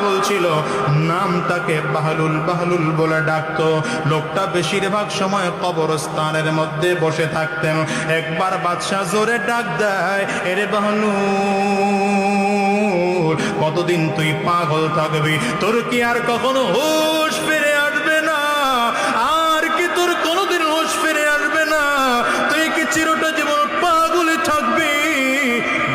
পাগল ছিল, নাম তাকে বাহলুল বাহলুল বলে ডাকতো। লোকটা বেশিরভাগ সময় কবরস্থানের মধ্যে বসে থাকতেন। একবার বাদশাহ জোরে ডাক দেয়, এরে বাহলুল, কতদিন তুই পাগল থাকবি? তোর কি আর কখনো হুঁশ ফিরে আসবে না? আর কি তোর কোনোদিন হুঁশ ফিরে আসবে না? তুই কি চিরটা জীবন পাগলই থাকবি?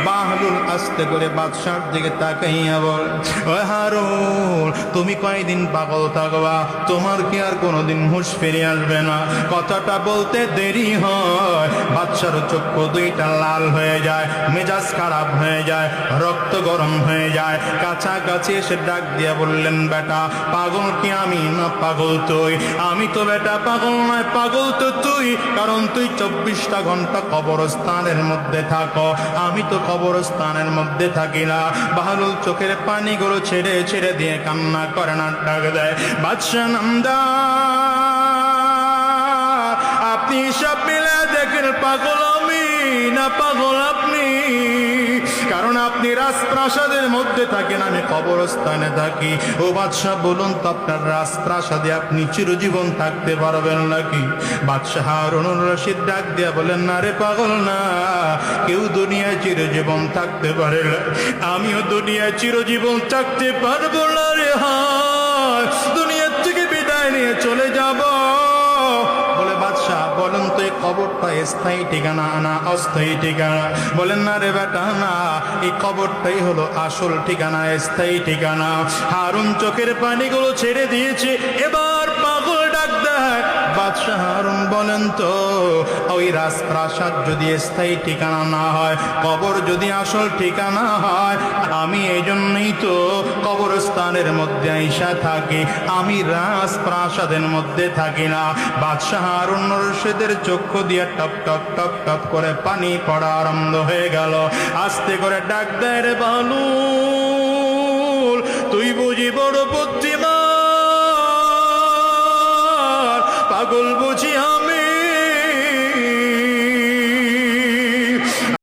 বাহলুল আস্তে করে বাদশার দিকে তাকাইয়া বল, ও হারুন, তুমি কয়দিন পাগল থাকবা? তোমার কি আর কোনোদিন হুঁশ ফিরে আসবে না? কথাটা বলতে দেরি হয়, বাদশার চক্ষু দুইটা লাল হয়ে যায়, মেজাজ খারাপ হয়ে যায়, রক্ত গরম হয়ে যায়। কাছাকাছি এসে ডাক দিয়ে বললেন, বেটা, পাগল কি আমি না পাগল তুই? আমি তো বেটা পাগল নয়, পাগল তো তুই, কারণ তুই 24টা ঘন্টা কবরস্থানের মধ্যে থাকো, আমি তো কবরস্থানের মধ্যে থাকি না। বাহলুল চোখের পানিগুলো ছেড়ে ছেড়ে দিয়ে কান্না করে না ডাক দেয়, বাদশা নামদার, আপনি সব মিলে দেখেন পাগল আমি না পাগল আপনি? কারণ আপনি রাজপ্রাসাদের মধ্যে থাকেন, আমি কবরস্থানে থাকি। ও বাদশাহ, বলুন তো, আপনার রাজপ্রাসাদে আপনি চিরজীবন থাকতে পারবেন নাকি? বাদশাহ হারুনুর রশিদ ডাক দিয়া বলেন, না রে পাগল না, কেউ দুনিয়ায় চিরজীবন থাকতে পারে না, আমিও দুনিয়ায় চিরজীবন থাকতে পারবো না রে। হায়, দুনিয়ার থেকে বিদায় নিয়ে চলে যাব। বলে, বাদশাহ বলেন তো, এই কবরটা স্থায়ী ঠিকানা না অস্থায়ী ঠিকানা? বলেন, না রে বেটা, না, এই কবরটাই হলো আসল ঠিকানা, স্থায়ী ঠিকানা। হারুন চোখের পানিগুলো ছেড়ে দিয়েছে, এবার পাগল ডাক দেয়, বাদশাহ হারুন বলেন তো, ওই রাজপ্রাসাদ যদি স্থায়ী ঠিকানা না হয়, কবর যদি আসল ঠিকানা হয়, আমি এই জন্যই তো কবরস্থানের মধ্যে আইসা থাকি, আমি রাজপ্রাসাদের মধ্যে থাকি না। বাদশাহ হারুন রশিদের চক্ষু দিয়ে টপ টপ টপ টপ করে পানি পড়া আরম্ভ হয়ে গেল। আস্তে করে ডাক দেয়, রে বাহলুল, তুই বুঝি বড় বুদ্ধিমান, পাগল বুঝি আমি